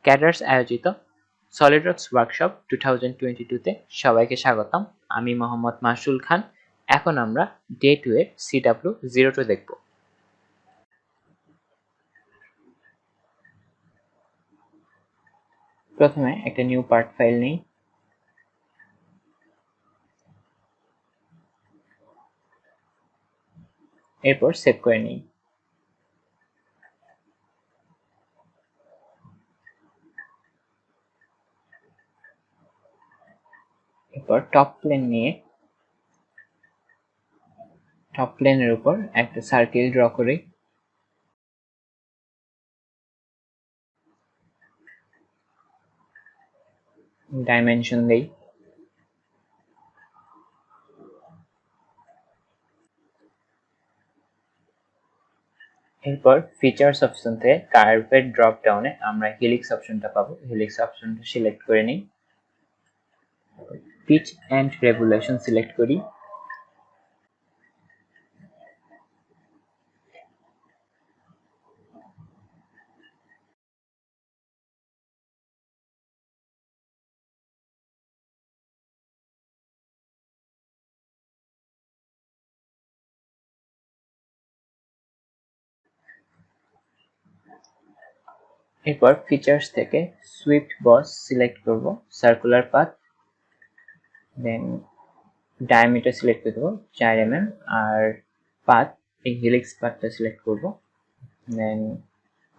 CADers আয়োজিত SolidWorks workshop 2022 তে সবাইকে স্বাগতম। আমি মোহাম্মদ মাসুল খান। এখন আমরা ডে 2 এর CW02 দেখব। প্রথমে একটা নিউ পার্ট ফাইল নেই। এরপর সেভ করে নিই। এরপর টপ প্লেন নিয়ে টপ প্লেনের উপর একটা সার্কেল ড্র করি। ডাইমেনশন দেই। এরপর ফিচার্স অপশন থেকে কার্ভের ড্রপ ডাউনে আমরা হেলিক্স অপশনটা পাবো। হেলিক্স অপশনটা সিলেক্ট করে নিই। পিচ এন্ড রেভুলেশন সিলেক্ট করি। এরপর ফিচার্স থেকে সুইফট বস সিলেক্ট করব, সার্কুলার পাথ, দেন ডায়ামিটার সিলেক্ট করে দেবো 4 mm, আর পাথ এই হেলিক্স পাথটা সিলেক্ট করব, দেন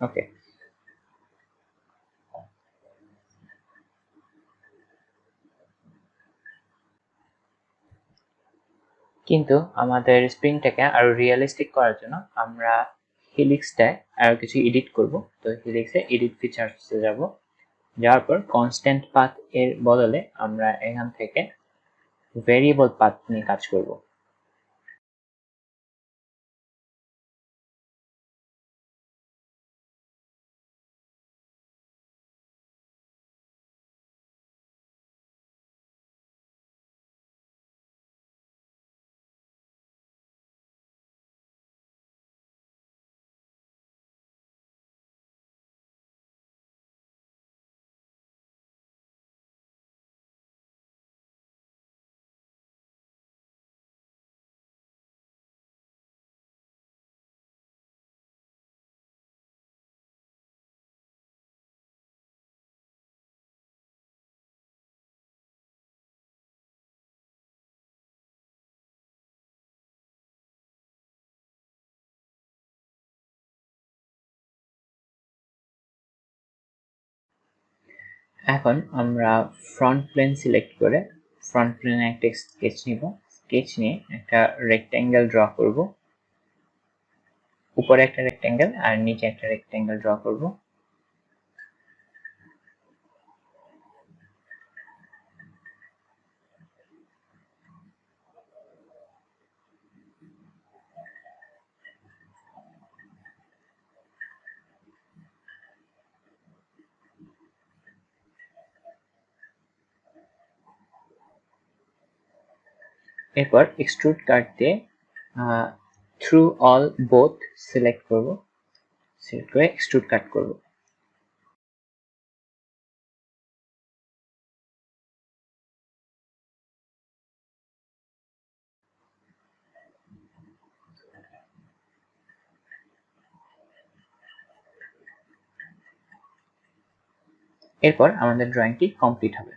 ওকে। কিন্তু আমাদের স্প্রিংটাকে আরো রিয়েলিস্টিক করার জন্য আমরা হেলিক্সটায় আরো কিছু এডিট করব। তো হেলিক্সে এডিট ফিচার্সে যাব, যাওয়ার পর কনস্ট্যান্ট পাথ এর বদলে আমরা এখান থেকে ভেরিয়েবল পাথ নিয়ে কাজ করব। এখন আমরা ফ্রন্ট প্লেন সিলেক্ট করে ফ্রন্ট প্লেনে একটা স্কেচ নিব। স্কেচ নিয়ে একটা রেক্ট্যাঙ্গেল ড্র করব। উপরে একটা রেক্ট্যাঙ্গেল আর নিচে একটা রেক্ট্যাঙ্গেল ড্র করব। এরপর এক্সট্রুড কাট দিয়ে থ্রু অল বোথ সিলেক্ট করব, সিলেক্ট করে এক্সট্রুড কাট করব। এরপর আমাদের ড্রয়িংটি কমপ্লিট হবে।